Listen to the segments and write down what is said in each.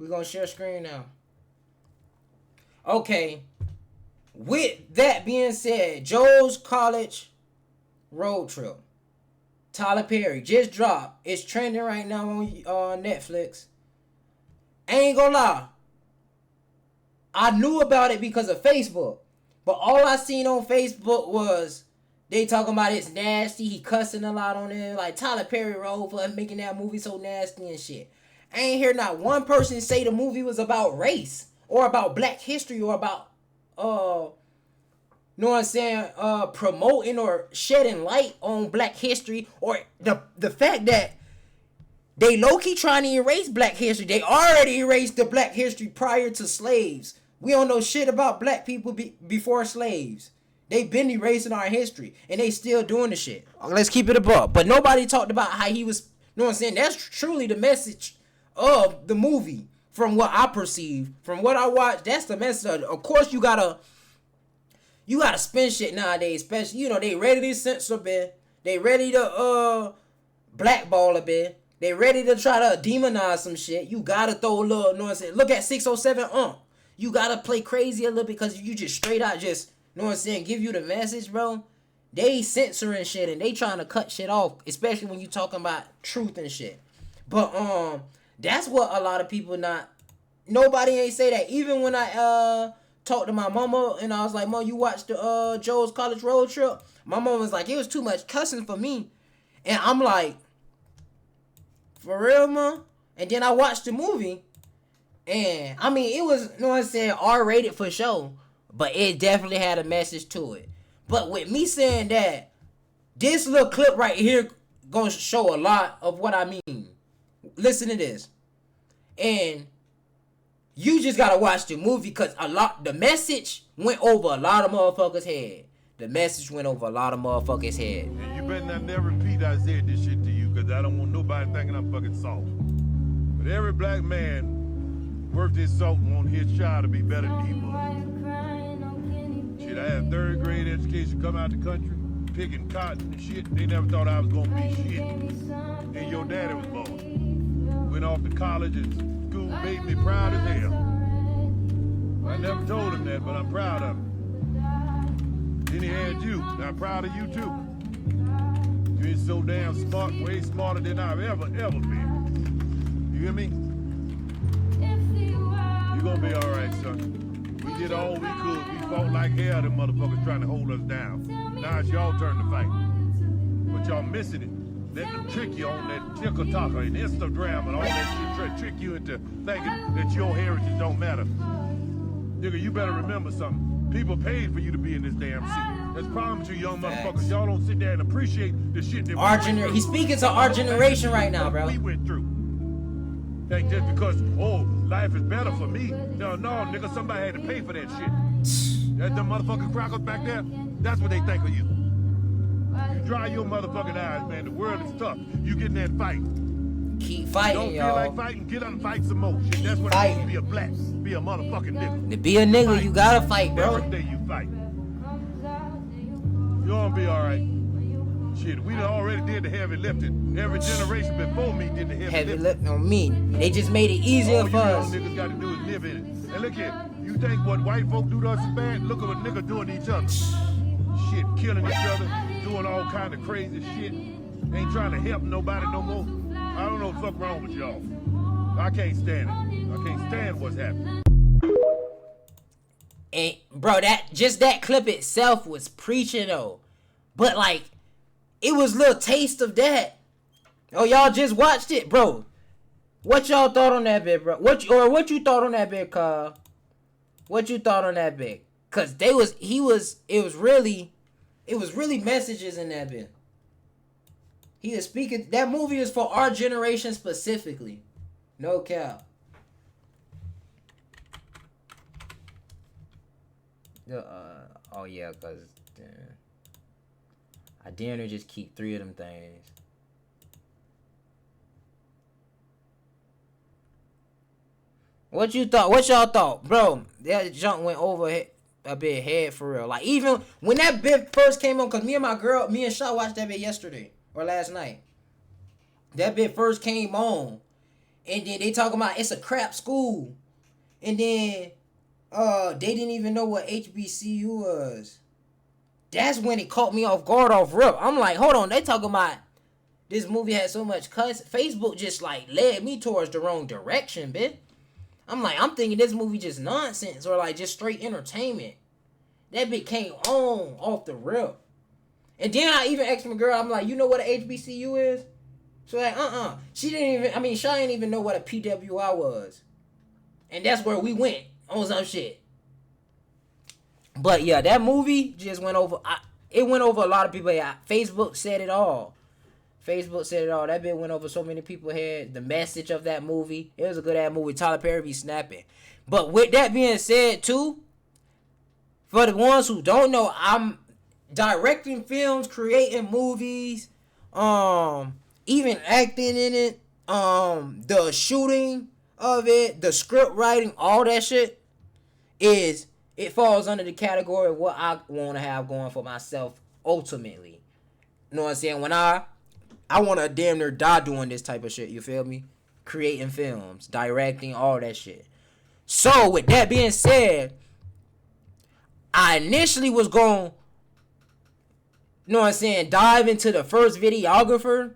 We're gonna share screen now. Okay. With that being said, Joe's College Road Trip. Tyler Perry just dropped. It's trending right now on Netflix. Ain't gonna lie. I knew about it because of Facebook. But all I seen on Facebook was they talking about it's nasty. He cussing a lot on it. Like Tyler Perry wrote for making that movie so nasty and shit. I ain't hear not one person say the movie was about race. Or about black history. Or about know what I'm saying, promoting or shedding light on black history, or the fact that they low-key trying to erase black history. They already erased the black history prior to slaves. We don't know shit about black people before slaves. They been erasing our history, and they still doing the shit. Let's keep it above. But nobody talked about how he was, know what I'm saying, that's truly the message of the movie, from what I perceive, from what I watched. That's the message. Of course, you gotta spin shit nowadays, especially, you know, they ready to censor a bit. They ready to blackball a bit. They ready to try to demonize some shit. You gotta throw a little, you know what I'm saying? Look at 607 You gotta play crazy a little, because you just straight out just, you know what I'm saying, give you the message, bro. They censoring shit and they trying to cut shit off, especially when you talking about truth and shit. But that's what a lot of people nobody ain't say that. Even when I talked to my mama and I was like, Mom, you watched the Joe's College Road Trip? My mom was like, it was too much cussing for me. And I'm like, for real, Mom? And then I watched the movie. And I mean, it was, you know what I'm saying, R-rated for sure. But it definitely had a message to it. But with me saying that, this little clip right here gonna show a lot of what I mean. Listen to this. And you just gotta watch the movie, because the message went over a lot of motherfuckers' head. The message went over a lot of motherfuckers' head. And you better not never repeat I said this shit to you, because I don't want nobody thinking I'm fucking soft. But every black man worth his salt and want his child to be better than he was. Shit, I had third grade education, come out the country, picking cotton and shit. They never thought I was gonna be shit. And your daddy was born. Went off to college and school made me proud as hell. I never told him that, but I'm proud of him. Then he had you, and I'm proud of you too. You ain't so damn smart, way smarter than I've ever been. You hear me? You gonna be alright, son. We did all we could. We fought like hell, them motherfuckers trying to hold us down. Now it's y'all turn to fight. But y'all missing it. Letting them trick you on that TikTok and Instagram and all that shit, try to trick you into thinking that your heritage don't matter. Nigga, you better remember something. People paid for you to be in this damn seat. That's problem with you young motherfuckers. Y'all don't sit there and appreciate the shit that our generation. He's speaking to our generation right now, bro. We went through. Think just because, life is better for me. No, nigga, somebody had to pay for that shit. That them motherfucking crackers back there, that's what they think of you. You dry your motherfucking eyes, man. The world is tough. You get in that fight. Keep fighting, don't y'all. Don't feel like fighting, get on and fight some more shit. That's what it means to be a black, be a motherfucking nigga. To be a nigga, you gotta fight, bro. Every day you fight. You gonna be alright. Shit, we done already did the heavy lifting. Every generation before me did the heavy lifting. On me. They just made it easier for us. All you niggas gotta do is live in it. And look here, you think what white folk do to us is bad? Look at what niggas doing to each other. Shit, killing each other, doing all kind of crazy shit. Ain't trying to help nobody no more. I don't know what the fuck wrong with y'all. I can't stand it. I can't stand what's happening. And bro, that clip itself was preaching though. But like, it was a little taste of that. Oh, y'all just watched it, bro. What y'all thought on that bit, bro? What you thought on that bit, Carl? What you thought on that bit? Cause it was really messages in that bit. He is speaking. That movie is for our generation specifically. No cap. Oh yeah, cause I dare just keep 3 of them things. What you thought? What y'all thought, bro? That junk went over a bit head for real. Like even when that bit first came on, cause me and Shaw watched that bit yesterday or last night. That bit first came on, And then they talking about it's a crap school. And then they didn't even know what HBCU was. That's when it caught me off guard off rip. I'm like, hold on, they talking about this movie had so much cuss. Facebook just like led me towards the wrong direction, bitch. I'm thinking this movie just nonsense or like just straight entertainment. That bitch came on off the rip. And then I even asked my girl, I'm like, you know what an HBCU is? She's like, She didn't even know what a PWI was. And that's where we went on some shit. But yeah, that movie just went over. It went over a lot of people. Facebook said it all. Facebook said it all. That bit went over so many people's head. The message of that movie. It was a good ass movie. Tyler Perry be snapping. But with that being said, too, for the ones who don't know, I'm directing films, creating movies, even acting in it, the shooting of it, the script writing, all that shit it falls under the category of what I want to have going for myself ultimately. You know what I'm saying? When I want to damn near die doing this type of shit, you feel me? Creating films, directing, all that shit. So, with that being said, I initially was going, you know what I'm saying, dive into the first videographer.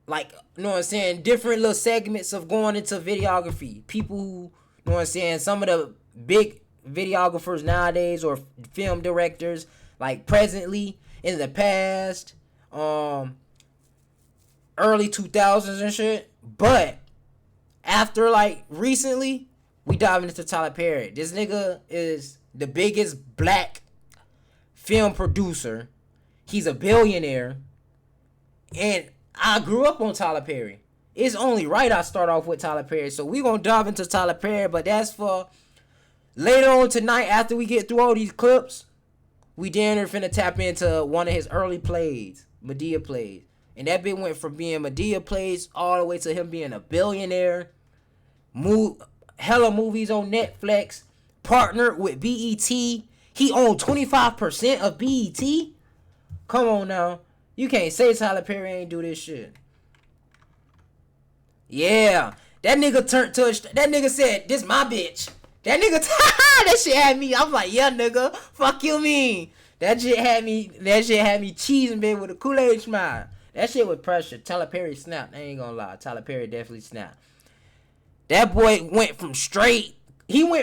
Like, you know what I'm saying, different little segments of going into videography. People who, you know what I'm saying, some of the big videographers nowadays or film directors, like presently, in the past, early 2000s and shit. But after like recently, we diving into Tyler Perry. This nigga is the biggest black film producer. He's a billionaire. And I grew up on Tyler Perry. It's only right I start off with Tyler Perry. So we gonna dive into Tyler Perry, but that's for later on tonight after we get through all these clips. We damn near finna tap into one of his early plays, Madea plays. And that bit went from being Madea plays all the way to him being a billionaire. Hella movies on Netflix. Partnered with BET. He owned 25% of BET. Come on now. You can't say Tyler Perry ain't do this shit. Yeah. That nigga that nigga said, this my bitch. That nigga, that shit had me, I'm like, yeah, nigga, fuck you mean. That shit had me cheesing, baby, with a Kool-Aid smile. That shit was pressure. Tyler Perry snapped. I ain't gonna lie. Tyler Perry definitely snapped. That boy went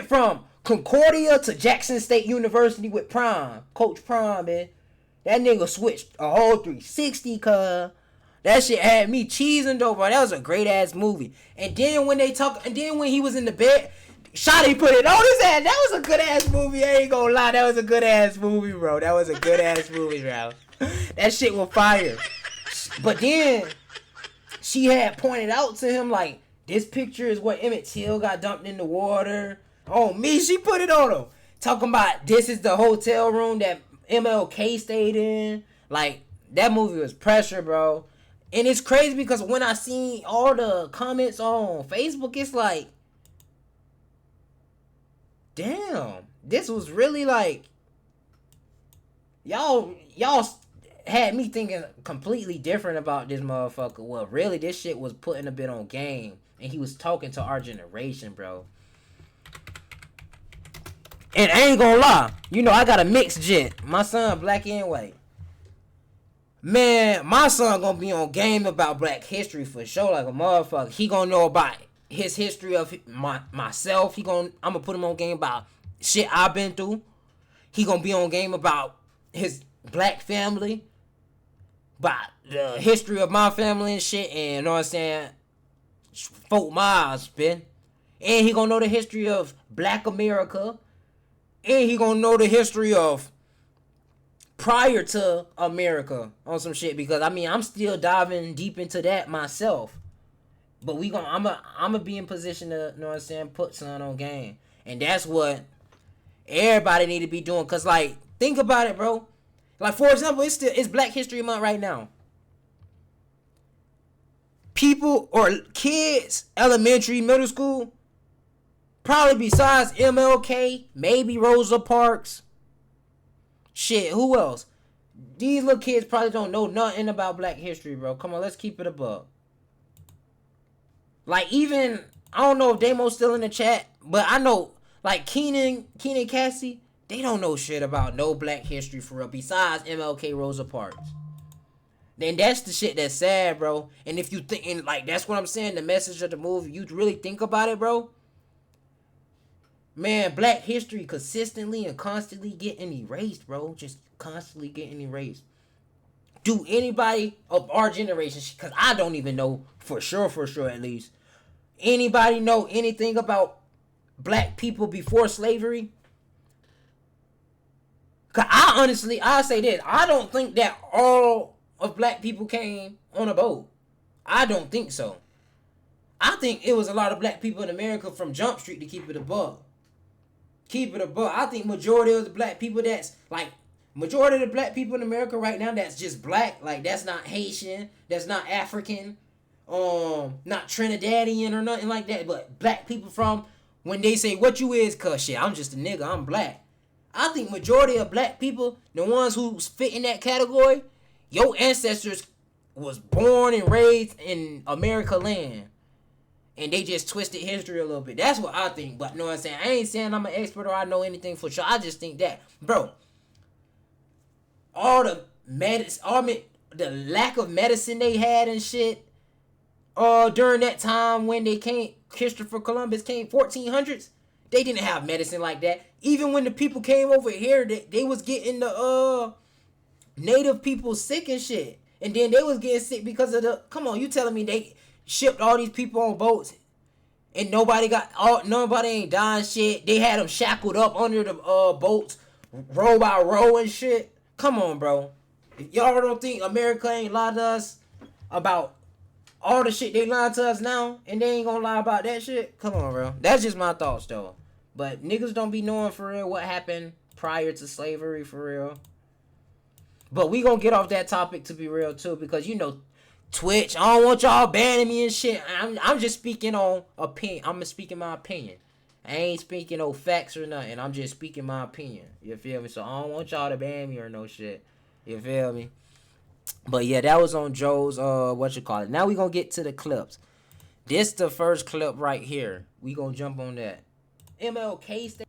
from Concordia to Jackson State University with Prime. Coach Prime, man. That nigga switched a whole 360, cuz. That shit had me cheesing though, bro. That was a great ass movie. And then when he was in the bed, Shotty put it on his ass. That was a good ass movie. I ain't gonna lie. That was a good ass movie, bro. That was a good ass movie, bro. That shit was fire. But then she had pointed out to him, like, this picture is where Emmett Till got dumped in the water. Oh, me, she put it on him. Talking about this is the hotel room that MLK stayed in. Like, that movie was pressure, bro. And it's crazy because when I seen all the comments on Facebook, it's like, damn, this was really like, y'all had me thinking completely different about this motherfucker. Well, really, this shit was putting a bit on game. And he was talking to our generation, bro. And I ain't gonna lie. You know, I got a mixed gent. My son, black and white. Man, my son gonna be on game about black history for sure, like a motherfucker. He gonna know about his history of myself. I'm gonna put him on game about shit I've been through. He gonna be on game about his black family. About the history of my family and shit. And you know what I'm saying? Fort Myers, man. And he gonna know the history of Black America. And he gonna know the history of prior to America on some shit. Because I mean, I'm still diving deep into that myself. But I'm gonna be in position to, you know what I'm saying, put son on game. And that's what everybody need to be doing. Cause like, think about it, bro. Like, for example, it's Black History Month right now. People or kids, elementary, middle school, probably besides MLK, maybe Rosa Parks. Shit, who else? These little kids probably don't know nothing about black history, bro. Come on, let's keep it above. Like even I don't know if Damo's still in the chat, but I know like Keenan Cassie, they don't know shit about no black history for real besides MLK Rosa Parks. Then that's the shit that's sad, bro. And if you think, and like that's what I'm saying, the message of the movie, you really think about it, bro. Man, black history consistently and constantly getting erased, bro. Just constantly getting erased. Do anybody of our generation, because I don't even know for sure at least, anybody know anything about black people before slavery? Cause I say this, I don't think that all of black people came on a boat. I don't think so. I think it was a lot of black people in America from Jump Street to keep it above. Keep it above. I think majority of the black people that's like majority of the black people in America right now that's just black, like that's not Haitian, that's not African, not Trinidadian or nothing like that, but black people from when they say what you is, cuz shit, I'm just a nigga, I'm black. I think majority of black people, the ones who fit in that category, your ancestors was born and raised in America land. And they just twisted history a little bit. That's what I think. But you know what I'm saying? I ain't saying I'm an expert or I know anything for sure. I just think that, bro, all the the lack of medicine they had and shit, during that time when they came, Christopher Columbus came, 1400s, they didn't have medicine like that. Even when the people came over here, they was getting the native people sick and shit. And then they was getting sick because of the, come on, you telling me they shipped all these people on boats and nobody ain't dying shit. They had them shackled up under the boats, row by row and shit. Come on, bro. If y'all don't think America ain't lied to us about all the shit they lied to us now, and they ain't gonna lie about that shit, come on, bro. That's just my thoughts, though. But niggas don't be knowing for real what happened prior to slavery, for real. But we gonna get off that topic to be real, too, because, you know, Twitch, I don't want y'all banning me and shit. I'm just speaking on opinion. I'm speaking my opinion. I ain't speaking no facts or nothing. I'm just speaking my opinion. You feel me? So I don't want y'all to ban me or no shit. You feel me? But yeah, that was on Joe's Now we gonna get to the clips. This the first clip right here. We gonna jump on that. MLK stand.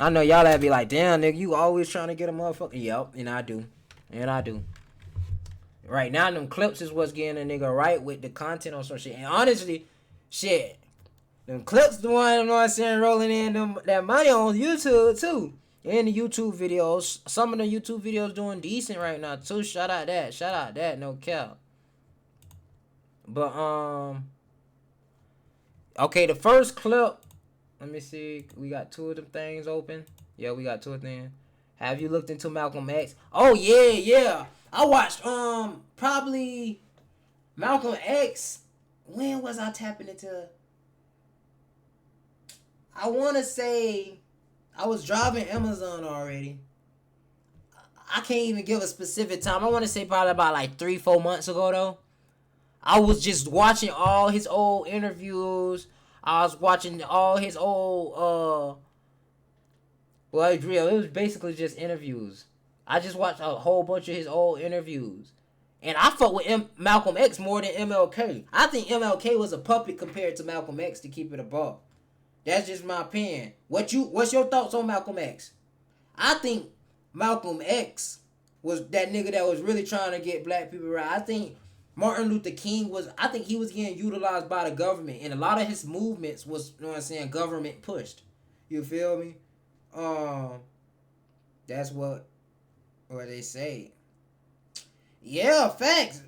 I know y'all that be like, damn, nigga, you always trying to get a motherfucker. Yep, and I do. Right now, them clips is what's getting a nigga right with the content on some shit. And honestly, shit, them clips the one, you know what I'm saying, rolling in that money on YouTube, too. And the YouTube videos. Some of the YouTube videos doing decent right now, too. Shout out that, no cap. But, okay, the first clip. Let me see. We got two of them things open. Yeah, we got two of them. Have you looked into Malcolm X? Oh, yeah. I watched, probably Malcolm X. When was I tapping into? I want to say I was driving Amazon already. I can't even give a specific time. I want to say probably about like 3-4 months ago, though. I was just watching all his old interviews. I was watching all his old, well, it's real. It was basically just interviews. I just watched a whole bunch of his old interviews. And I fuck with Malcolm X more than MLK. I think MLK was a puppet compared to Malcolm X, to keep it above. That's just my opinion. What's your thoughts on Malcolm X? I think Malcolm X was that nigga that was really trying to get black people right. I think Martin Luther King I think he was getting utilized by the government, and a lot of his movements was, you know what I'm saying, government pushed. You feel me? That's what they say. Yeah, facts.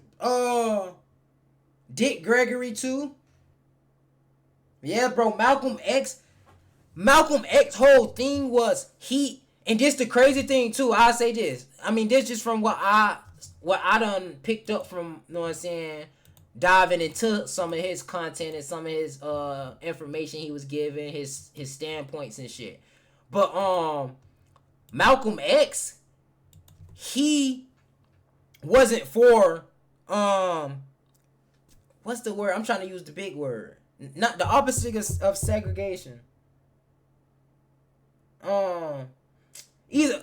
Dick Gregory too. Yeah, bro, Malcolm X whole thing was and this the crazy thing too, I'll say this. I mean, this just from what I done picked up from, you know what I'm saying, diving into some of his content and some of his information he was giving, his standpoints and shit. But Malcolm X, he wasn't for what's the word? I'm trying to use the big word. Not the opposite of segregation.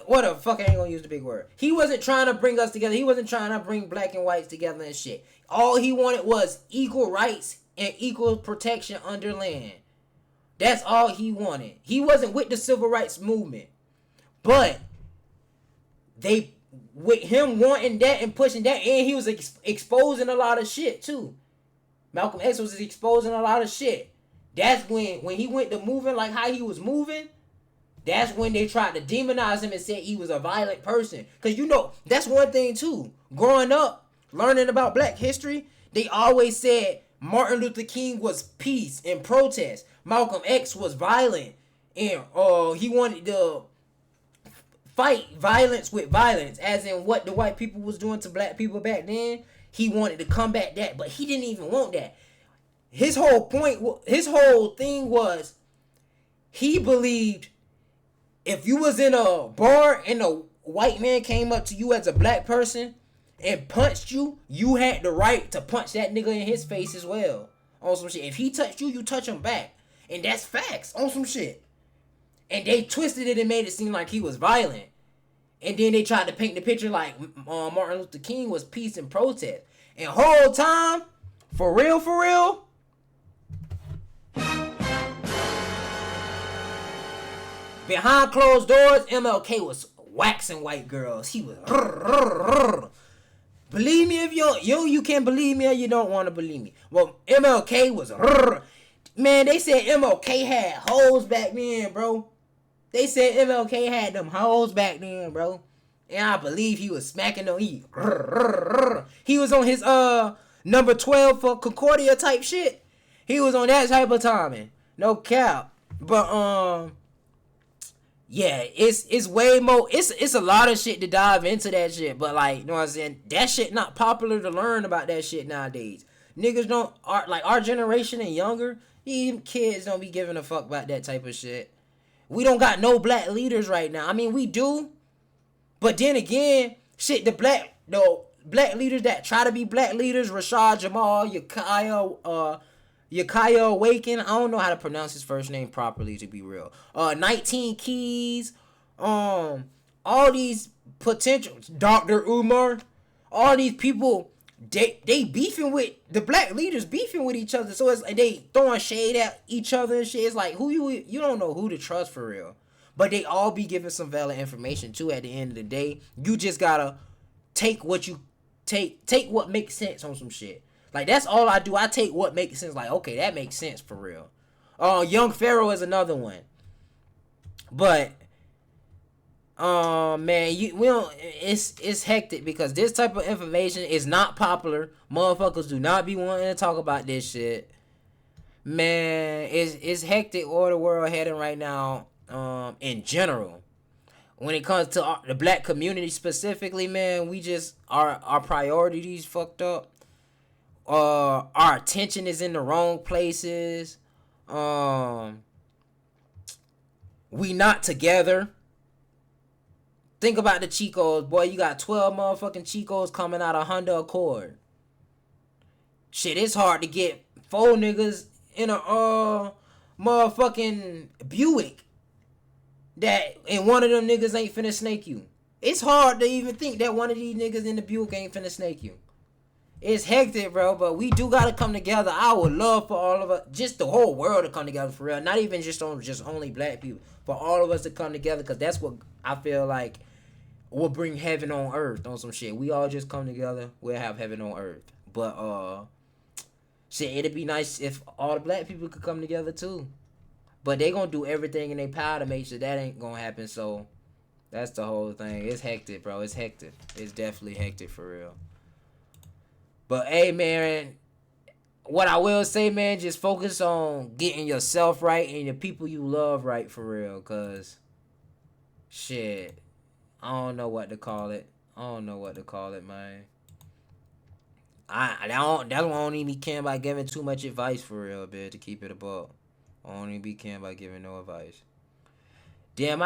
what the fuck, I ain't gonna use the big word. He wasn't trying to bring us together. He wasn't trying to bring black and whites together and shit. All he wanted was equal rights and equal protection under land. That's all he wanted. He wasn't with the civil rights movement. But they, with him wanting that and pushing that, and he was exposing a lot of shit too. Malcolm X was exposing a lot of shit. That's when he went to moving like how he was moving. That's when they tried to demonize him and said he was a violent person. Because, you know, that's one thing, too. Growing up, learning about black history, they always said Martin Luther King was peace and protest. Malcolm X was violent. And he wanted to fight violence with violence. As in what the white people was doing to black people back then. He wanted to combat that. But he didn't even want that. His whole thing was, he believed if you was in a bar and a white man came up to you as a black person and punched you, you had the right to punch that nigga in his face as well. On some shit. If he touched you, you touch him back. And that's facts. On some shit. And they twisted it and made it seem like he was violent. And then they tried to paint the picture like Martin Luther King was peace and protest. And whole time, for real, behind closed doors, MLK was waxing white girls. He was believe me if you can't believe me or you don't want to believe me. Well, MLK was man. They said MLK had hoes back then, bro. They said MLK had them hoes back then, bro. And I believe he was smacking them. He was on his number 12 for Concordia type shit. He was on that type of timing. No cap. But yeah, it's way more. It's a lot of shit to dive into that shit. But like, you know what I'm saying? That shit not popular to learn about that shit nowadays. Niggas don't our generation and younger. These kids don't be giving a fuck about that type of shit. We don't got no black leaders right now. I mean, we do, but then again, shit, the black leaders that try to be black leaders, Rashad Jamal, Yakaya Awaken. I don't know how to pronounce his first name properly, to be real. 19 Keys. All these potential Dr. Umar. All these people, they beefing with the black leaders, beefing with each other. So it's like they throwing shade at each other and shit. It's like who you don't know who to trust for real. But they all be giving some valid information too. At the end of the day, you just gotta take what you take what makes sense on some shit. Like, that's all I do. I take what makes sense. Like, okay, that makes sense for real. Young Pharaoh is another one. But, man, we don't. It's hectic because this type of information is not popular. Motherfuckers do not be wanting to talk about this shit. Man, it's hectic where the world heading right now. In general, when it comes to the black community specifically, man, we just our priorities fucked up. Our attention is in the wrong places. We not together. Think about the Chicos, boy. You got 12 motherfucking Chicos coming out of Honda Accord. Shit, it's hard to get 4 niggas in a motherfucking Buick. And one of them niggas ain't finna snake you. It's hard to even think that one of these niggas in the Buick ain't finna snake you. It's hectic, bro, but we do gotta come together. I would love for all of us, just the whole world to come together for real. Not even just only black people. For all of us to come together, because that's what I feel like will bring heaven on earth on some shit. We all just come together, we'll have heaven on earth. But, shit, it'd be nice if all the black people could come together, too. But they gonna do everything in their power to make sure that ain't gonna happen, so that's the whole thing. It's hectic, bro. It's hectic. It's definitely hectic for real. But, hey, man, what I will say, man, just focus on getting yourself right and the people you love right for real, because, shit, I don't know what to call it. Man. That's why I don't even be caring about giving too much advice for real, bitch, to keep it above. I don't even be caring about giving no advice. Damn,